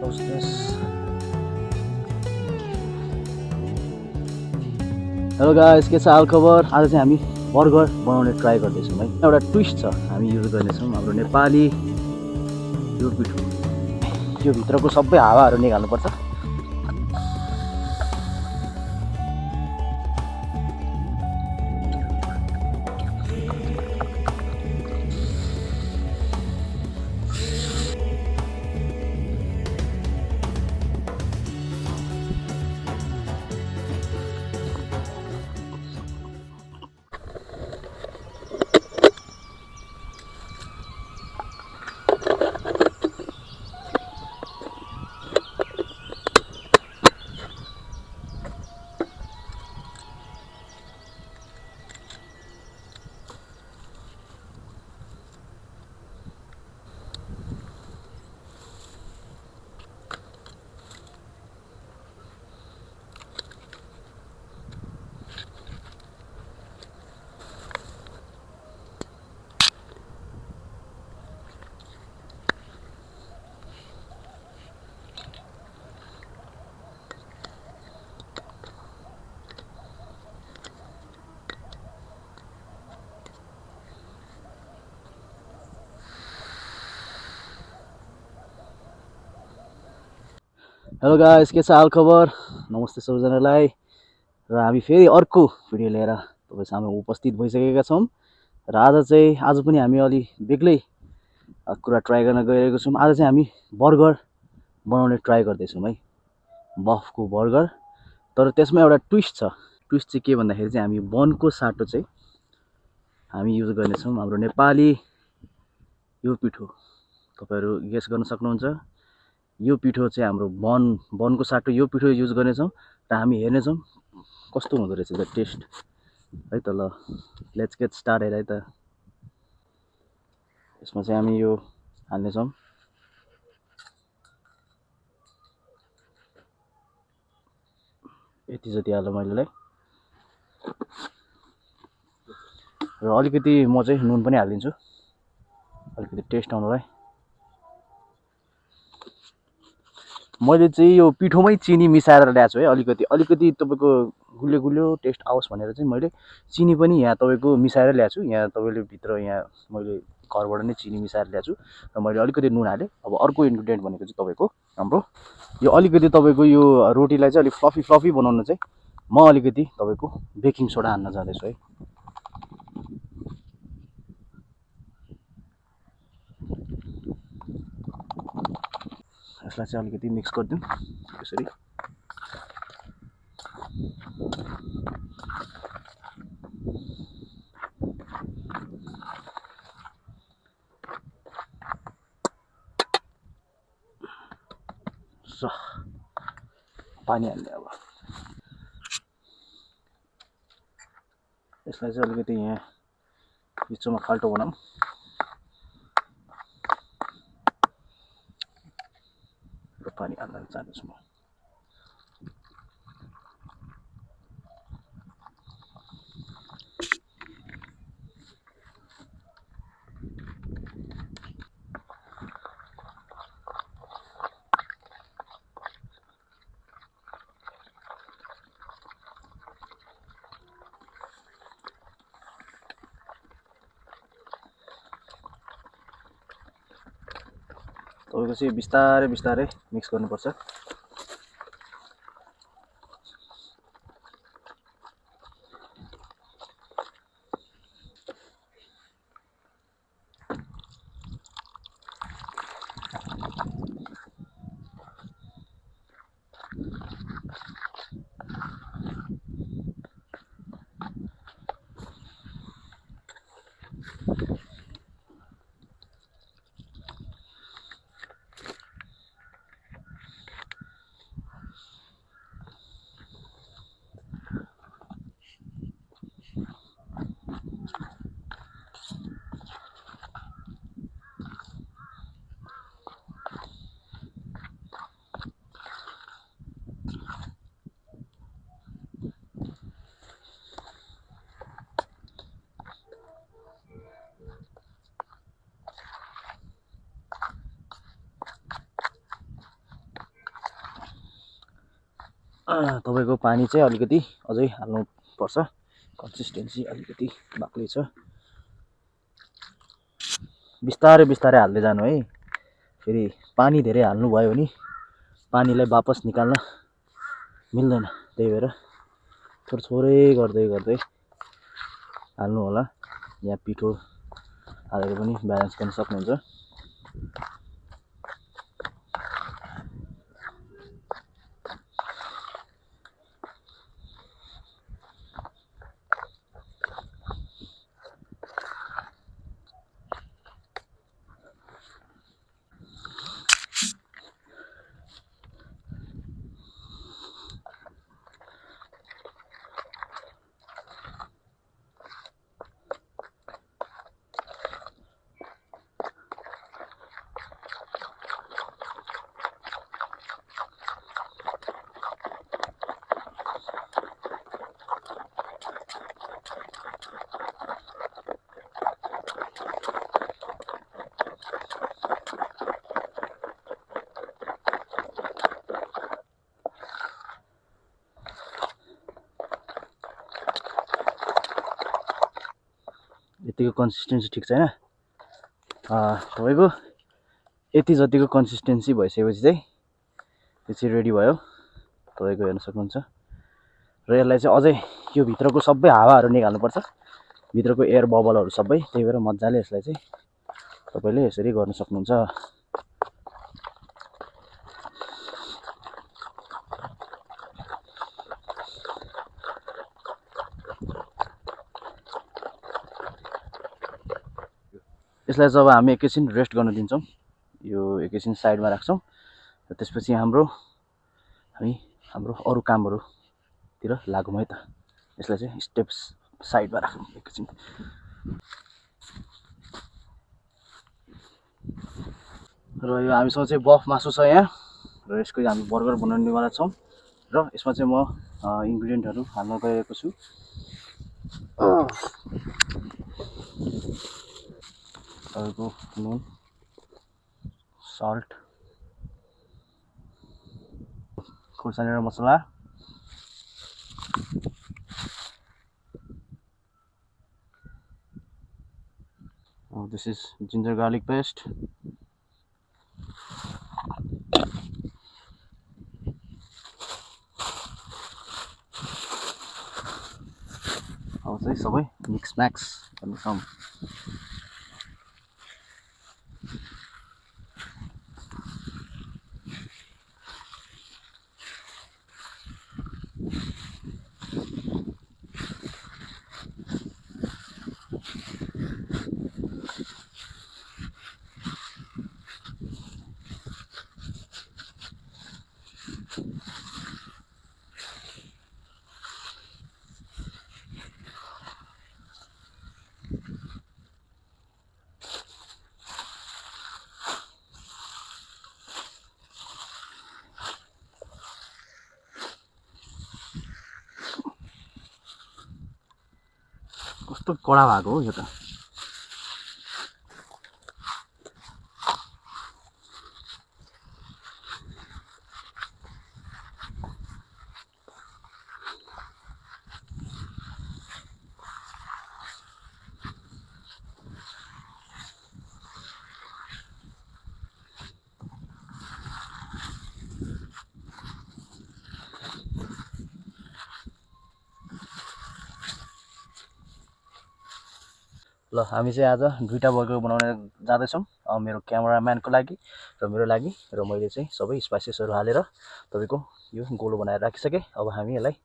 Close this. Hello guys, के छ हाल खबर? आज चाहिँ हामी बर्गर बनाउने ट्राई गर्दैछौँ है। एउटा ट्विस्ट छ, हामी युज गर्नेछौँ हाम्रो नेपाली यो पिठो। यो भित्रको सबै हावाहरू निकाल्नुपर्छ। हेलो गाइस, के छ हाल खबर? नमस्ते सबैजनालाई। र हामी फेरि अर्को भिडियो लिएर तपाईँ सामु उपस्थित भइसकेका छौँ। र आज पनि हामी अलि बेग्लै कुरा ट्राई गर्न गइरहेको छौँ। आज चाहिँ हामी बर्गर बनाउने ट्राई गर्दैछौँ है, बफको बर्गर। तर त्यसमा एउटा ट्विस्ट छ। ट्विस्ट चाहिँ के भन्दाखेरि चाहिँ हामी बनको साटो चाहिँ हामी युज गर्नेछौँ, हाम्रो नेपाली यो पिठो। तपाईँहरू गेस गर्न सक्नुहुन्छ। यो पिठो चाहिँ हाम्रो बनको साटो यो पिठो युज गर्नेछौँ र हामी हेर्नेछौँ कस्तो हुँदो रहेछ त टेस्ट है त। ल लेट्स गेट स्टार्टेड है त। यसमा चाहिँ हामी यो हाल्नेछौँ, यति जति हाल्नु मैले। र अलिकति म चाहिँ नुन पनि हालिदिन्छु अलिकति टेस्ट आउनलाई। मैले चाहिँ यो पिठोमै चिनी मिसाएर ल्याएको छु है। अलिकति तपाईँको गुलियो गुलियो टेस्ट आओस् भनेर चाहिँ मैले चिनी पनि यहाँ तपाईँको मिसाएर ल्याएको छु। यहाँ तपाईँले भित्र यहाँ मैले घरबाट नै चिनी मिसाएर ल्याएको छु र मैले अलिकति नुन हालेँ। अब अर्को इन्ग्रिडियन्ट भनेको चाहिँ तपाईँको हाम्रो यो अलिकति तपाईँको यो रोटीलाई चाहिँ अलिक फ्लफी बनाउन चाहिँ म अलिकति तपाईँको बेकिङ सोडा हाल्न जाँदैछु है। यसलाई चाहिँ अलिकति मिक्स गरिदिउँ यसरी। पानी हाल्ने अब यसलाई चाहिँ अलिकति यहाँ बिचमा खाल्टो बनाऊँ। र पानी हाल्न चाहन्छु म। तपाईँको चाहिँ बिस्तारै मिक्स गर्नुपर्छ। तपाईँको पानी चाहिँ अलिकति अझै हाल्नुपर्छ, कन्सिस्टेन्सी अलिकति बाक्लै छ। बिस्तारै बिस्तारै हाल्दै जानु है, फेरि पानी धेरै हाल्नुभयो भने पानीलाई वापस निकाल्न मिल्दैन, त्यही भएर थोरै थोरै गर्दै गर्दै हाल्नु होला। यहाँ पिठो हालेर पनि ब्यालेन्स गर्न सक्नुहुन्छ। यतिको कन्सिस्टेन्सी ठिक छैन, तपाईँको यति जतिको कन्सिस्टेन्सी भइसकेपछि चाहिँ त्यो चाहिँ रेडी भयो, तपाईँको हेर्न सक्नुहुन्छ। र यसलाई चाहिँ अझै यो भित्रको सबै हावाहरू निकाल्नुपर्छ, भित्रको एयर बबलहरू सबै, त्यही भएर मजाले यसलाई चाहिँ तपाईँले यसरी गर्न सक्नुहुन्छ। यसलाई जब हामी एकैछिन रेस्ट गर्न दिन्छौँ, यो एकैछिन साइडमा राख्छौँ र त्यसपछि हामी हाम्रो अरू कामहरूतिर लागौँ है त। यसलाई चाहिँ स्टेप्स साइडमा राख्छौँ एकैछिन। र यो हामीसँग चाहिँ बफ मासु छ यहाँ, र यसको हामी बर्गर बनाउनेवाला छौँ, र यसमा चाहिँ म इन्ग्रिडियन्टहरू हाल्न गइरहेको छु। तपाईँको नुन, सल्ट, खुर्सानी र मसला, this is ginger garlic paste, अब चाहिँ सबै मिक्स म्याक्स गर्नेछौँ। कस्तो कडा भएको हो यो त। ल हामी चाहिँ आज दुईवटा बर्गर बनाउन जाँदैछौँ, मेरो क्यामेराम्यानको लागि र मेरो लागि, र मैले चाहिँ सबै स्पाइसेसहरू हालेर तपाईँको यो गोलो बनाएर राखिसकेँ। अब हामी यसलाई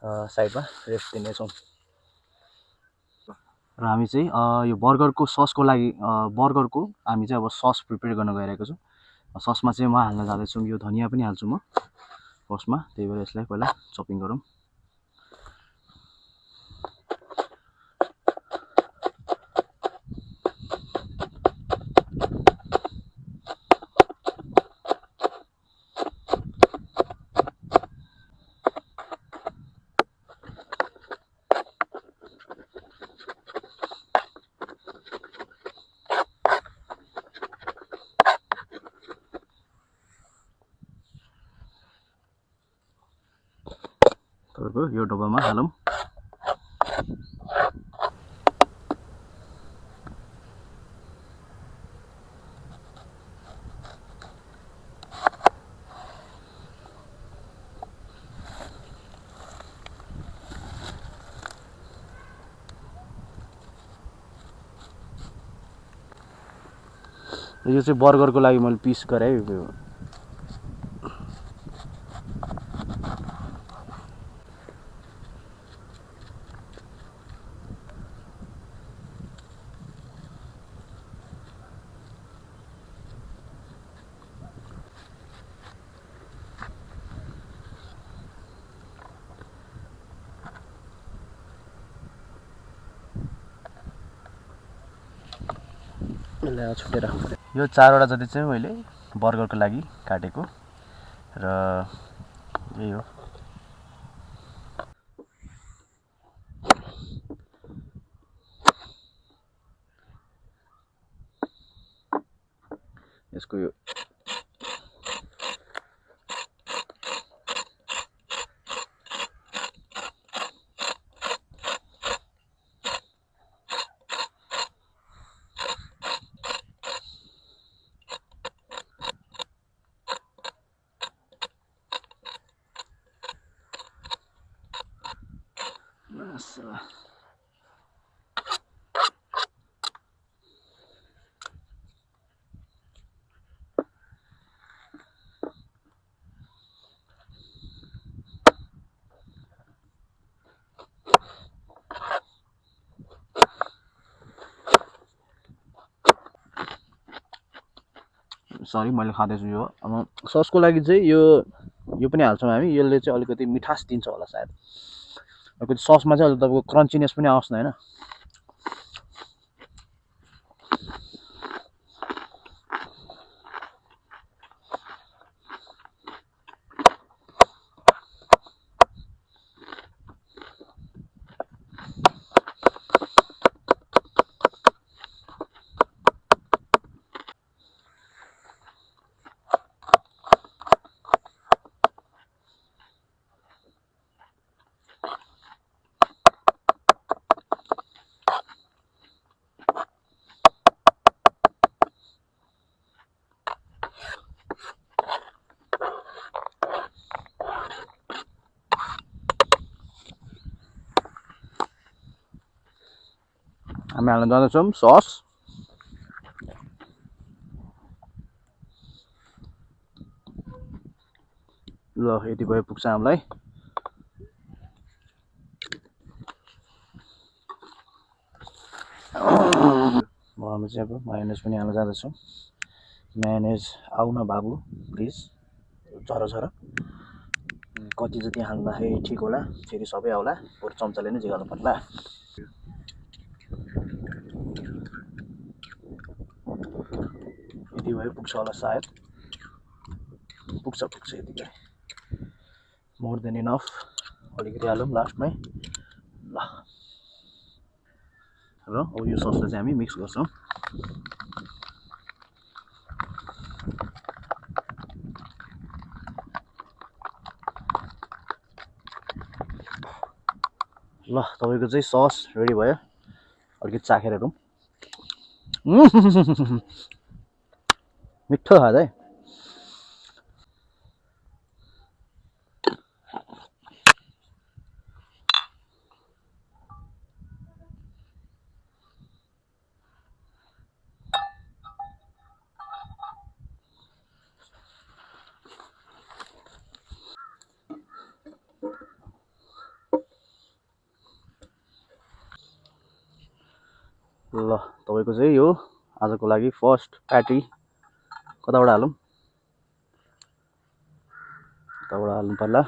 साइडमा रेस्ट दिनेछौँ। र हामी चाहिँ यो बर्गरको ससको लागि बर्गरको हामी चाहिँ अब सस प्रिपेयर गर्न गइरहेको छौँ। ससमा चाहिँ म हाल्न जाँदैछु, यो धनियाँ पनि हाल्छु म फर्स्टमा, त्यही भएर यसलाई पहिला चपिङ गरौँ। बर्गरको यो डब्बामा हालौँ। यो चाहिँ बर्गरको लागि मैले पिस गरेँ है। यसलाई छुट्टै राख्नु पर्यो। यो 4वटा जति चाहिँ मैले बर्गरको लागि काटेको र यही हो। यसको यो सरी मैले खाँदैछु यो। अब ससको लागि चाहिँ यो पनि हाल्छौँ हामी। यसले चाहिँ अलिकति मिठास दिन्छ होला सायद। अलिकति ससमा चाहिँ अलिक तपाईँको क्रन्चिनेस पनि आओस् न होइन। हामी हाल्न जाँदैछौँ सस। ल यति भयो पुग्छ हामीलाई। हामी चाहिँ अब मायोनेज पनि हाल्न जाँदैछौँ। मायोनेज आऊ न बाबु प्लिज, झर कति जति हाल्दाखेरि ठिक होला, फेरि सबै आउला, बरु चम्चाले नै जिगाल्नु पर्ला। यति भयो पुग्छ होला सायद। पुग्छ यति भयो, मोर देन इनफ। अलिकति हालौँ लास्टमै। ल र अब यो ससलाई चाहिँ हामी मिक्स गर्छौँ। ल तपाईँको चाहिँ सस रेडी भयो। अलिकति चाखेर हेरौँ। मिठो खाँदा है। ल तपाईँको चाहिँ यो आजको लागि फर्स्ट प्याटी कताबाट हालौँ, कताबाट हाल्नु पर्ला।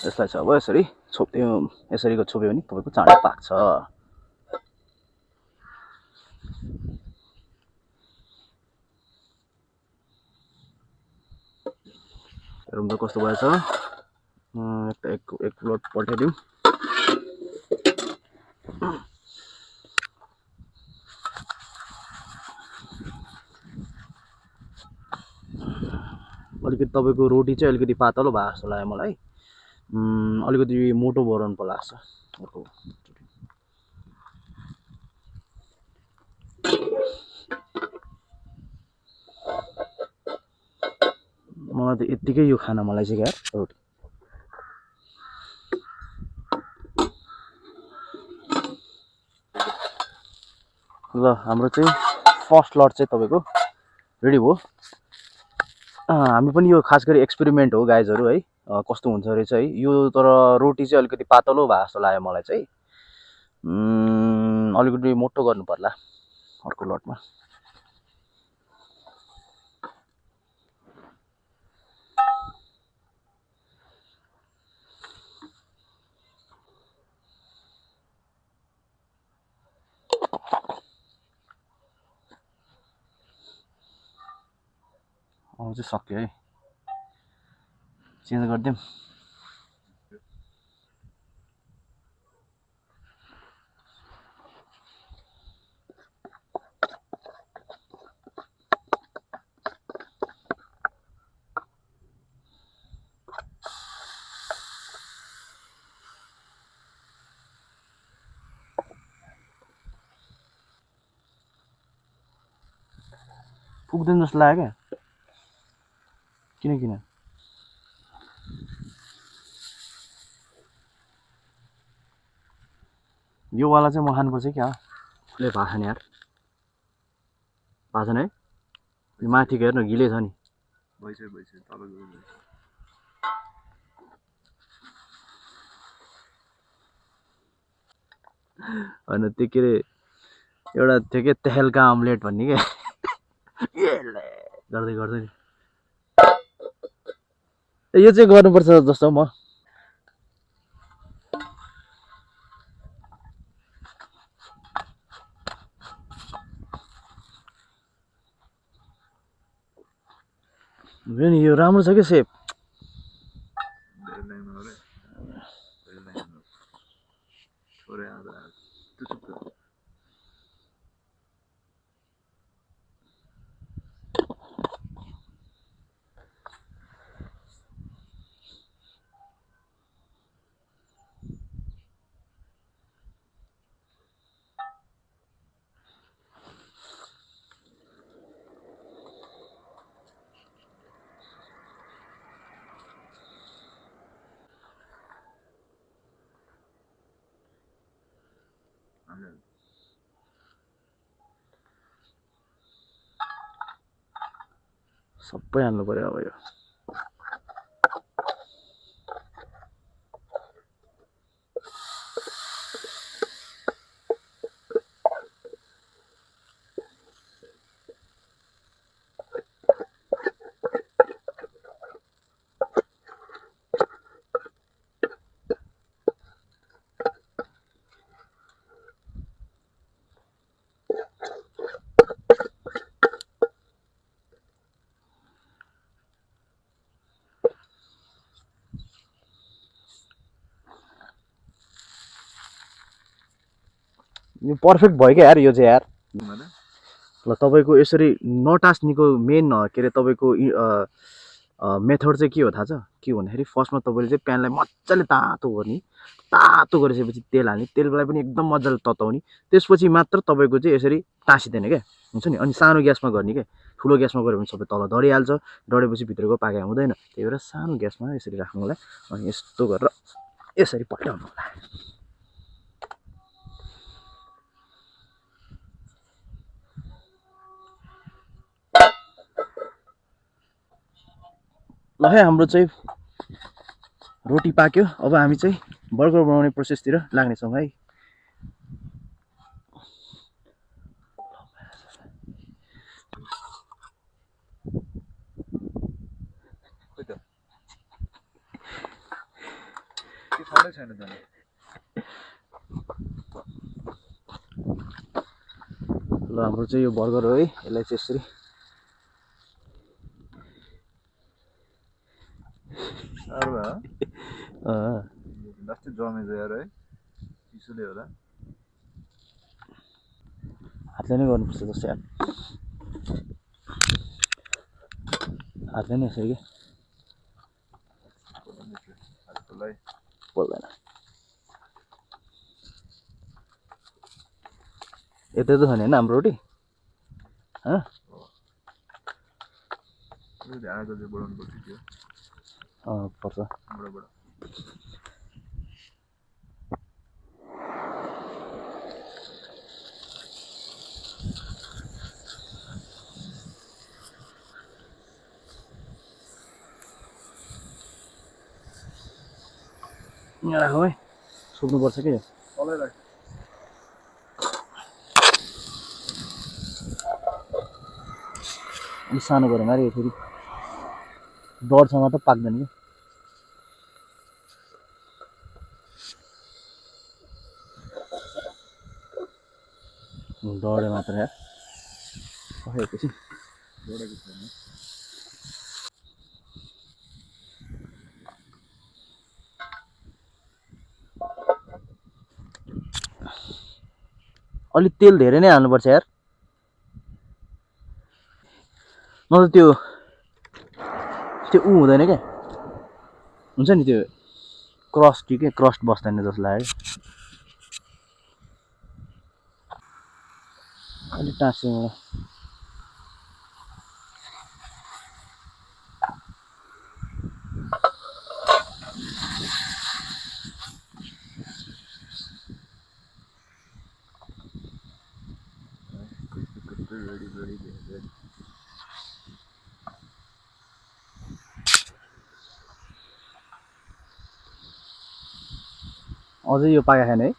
यसलाई चाहिँ अब यसरी यसरी छोप्यो भने तपाईँको चाँडै पाक्छ। हेरौँ त कस्तो भएछ। एक प्लेट पल्टाइदिउँ। अलिकति तपाईँको रोटी चाहिँ अलिकति पातलो भएको जस्तो लाग्यो मलाई। अलिकति मोटो बनाउनु पर्ला जस्तो अर्को। मलाई त यत्तिकै यो खाना मलाई चाहिँ क्या रोटी। ल हाम्रो चाहिँ फर्स्ट लट चाहिँ तपाईँको रेडी भयो। हामी पनि यो खास गरी एक्सपेरिमेन्ट हो गाइजहरू है, कस्तो हुन्छ रहेछ है यो। तर रोटी चाहिँ अलिकति पातलो भएको जस्तो लाग्यो मलाई चाहिँ। अलिकति मोटो गर्नु पर्ला अर्को लटमा। चाहिँ सक्यो है, चेन्ज गरिदिउँ। पुग्दैन जस्तो लाग्यो क्या, किन यो वाला चाहिँ म खानुपर्छ क्या। ले भाषा नि यार, भाषा है माथिको हेर्नु गिलै छ नि। होइन त्यो के अरे एउटा थियो कि तेहलका अम्लेट भन्ने क्या। गर्दै गर्दै यो चाहिँ गर्नुपर्छ जस्तो म। नि यो राम्रो छ कि सेप। सबै हाल्नु पर्यो अब यो। यो पर्फेक्ट भयो क्या यार यो चाहिँ यार। ल तपाईँको यसरी नटास्नेको मेन के अरे तपाईँको मेथड चाहिँ के हो थाहा छ के भन्दाखेरि फर्स्टमा तपाईँले चाहिँ प्यानलाई मजाले तातो गर्ने, तातो गरिसकेपछि तेल हाल्ने, तेललाई पनि एकदम मजाले तताउने, त्यसपछि मात्र तपाईँको चाहिँ यसरी टाँसिँदैन क्या, हुन्छ नि। अनि सानो ग्यासमा गर्ने क्या, ठुलो ग्यासमा गऱ्यो भने सबै तल डढिहाल्छ, डढेपछि भित्रको पाके हुँदैन। त्यही भएर सानो ग्यासमा यसरी राख्नु होला। अनि यस्तो गरेर यसरी पल्टाउनु होला। ल है हाम्रो चाहिँ रोटी पाक्यो। अब हामी चाहिँ बर्गर बनाउने प्रोसेसतिर लाग्नेछौँ है। छैन त ल हाम्रो चाहिँ यो बर्गर हो है यसलाई चाहिँ यसरी साह्रो भयो लास्टै जमेछ यार है चिसोले होला हातले नै गर्नुपर्छ जस्तो यार हातले नै यसरी के हातकोलाई बोल्दैन यतै त छ नि होइन हाम्रो रोटी आगो चाहिँ बढाउनु पर्छ त्यो पर्छ बडाबाट यहाँ राखौँ है सुक्नुपर्छ कि तलै राख अलिक सानो गरौँ अरे फेरि डढसँग त पाक्दैन कि डढे मात्र यार पकाएपछि बढेको छैन अलिक तेल धेरै नै हाल्नुपर्छ यार नत्र त्यो हुँदैन क्या हुन्छ नि त्यो क्रस्टी के क्रस्ट बस्दैन जस्तो लाग्यो अलिक टाँस्यो मलाई रेडी रेडी रेडी अझै यो पाका खाने है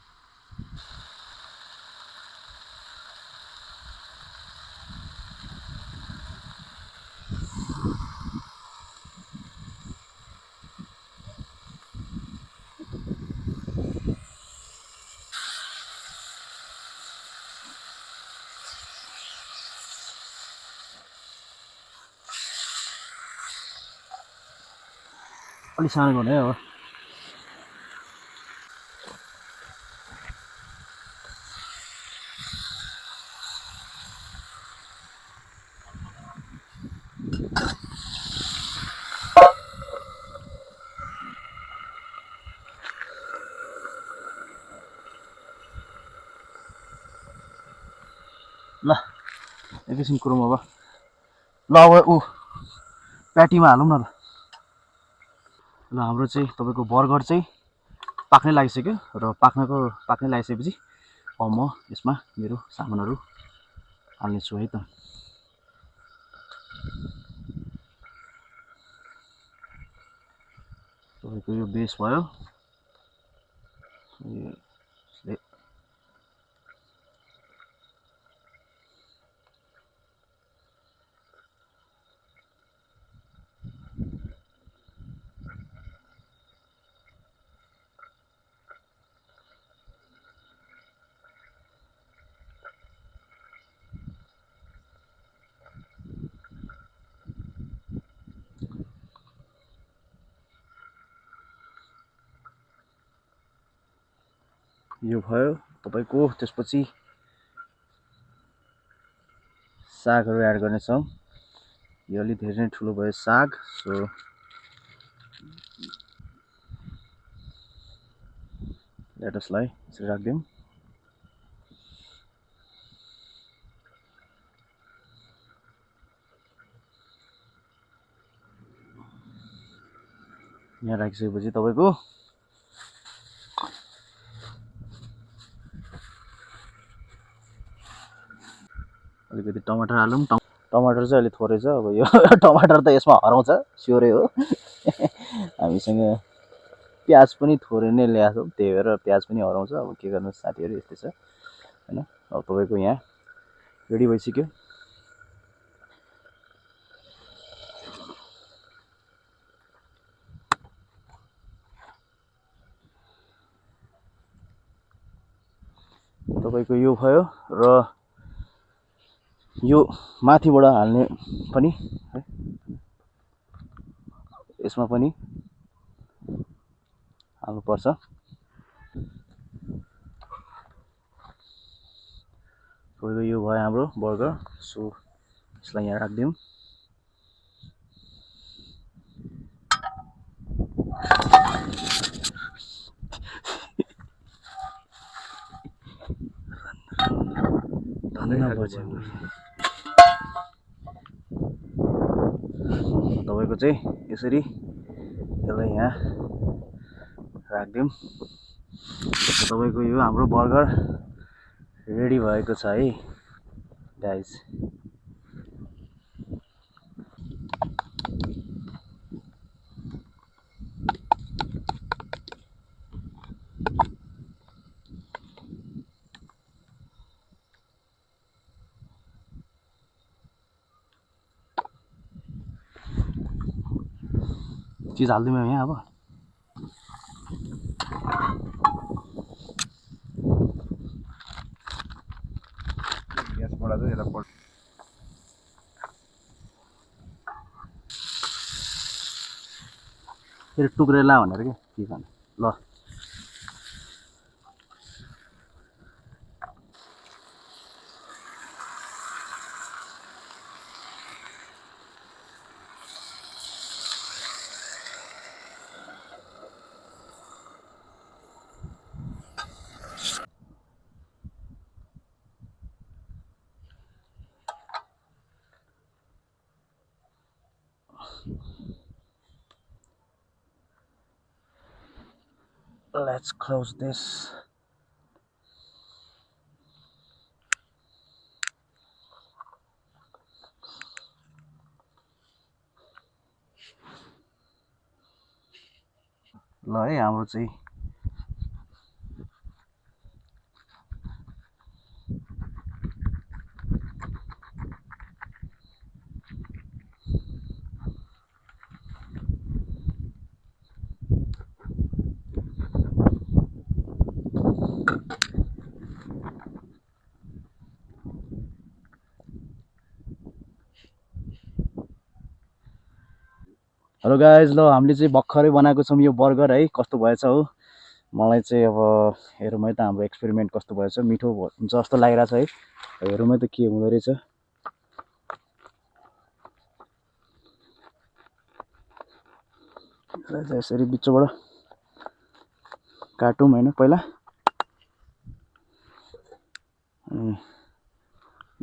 अलिक सानो गर्नु है अब ल एकैछिन कुरौँ अब ल अब प्याटीमा हालौँ न ल ल हाम्रो चाहिँ तपाईँको बर्गर चाहिँ पाक्नै लागिसक्यो र पाक्नै लागिसकेपछि अब म यसमा मेरो सामानहरू हाल्नेछु है त तपाईँको यो बेस भयो यो भयो तपाईँको त्यसपछि सागहरू एड गर्नेछौँ यो अलिक धेरै नै ठुलो भयो साग सो लेटसलाई यसरी राखिदिउँ यहाँ राखिसकेपछि तपाईँको अलिकति टमाटर हालौँ टमाटर चाहिँ अलिक थोरै छ अब यो टमाटर त यसमा हराउँछ स्योरै हो हामीसँग प्याज पनि थोरै नै ल्याएको छौँ त्यही भएर प्याज पनि हराउँछ अब के गर्नु साथीहरू यस्तै छ होइन अब तपाईँको यहाँ रेडी भइसक्यो तपाईँको यो भयो र यो माथिबाट हाल्ने पनि है, यसमा पनि हाल्नुपर्छ। तपाईँको यो भयो हाम्रो बर्गर। सो यसलाई यहाँ राखिदिउँ। तपाईँको चाहिँ यसरी यसलाई यहाँ राखिदिउँ। तपाईँको यो हाम्रो बर्गर रेडी भएको छ है गाइज। चिज हालिदिउँ यहाँ अब। ग्यासबाट चाहिँ यसलाई पल्ट फेरि टुक्रेला भनेर के चिज हाल्नु ल। Let's close this. ल है हाम्रो चाहिँ हेलो गाइज। ल हामीले चाहिँ भर्खरै बनाएको छौँ यो बर्गर है। कस्तो भएछ हो मलाई चाहिँ अब हेरौँ है त हाम्रो एक्सपेरिमेन्ट कस्तो भएछ। मिठो हुन्छ जस्तो लागिरहेछ है। हेरौँ है त के हुँदो रहेछ। यसरी बिचबाट काटौँ होइन पहिला।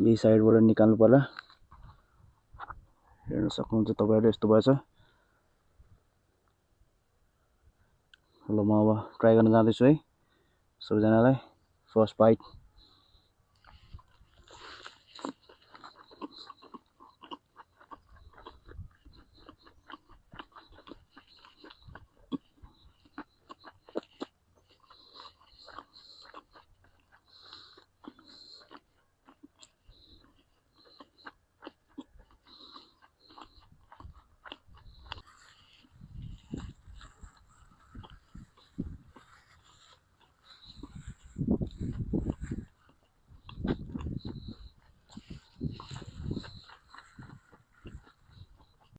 यही साइडबाट निकाल्नु पर्ला। हेर्न सक्नुहुन्छ तपाईँहरूले यस्तो भएछ। ल म अब ट्राई गर्न जाँदैछु है सबैजनालाई। First bite.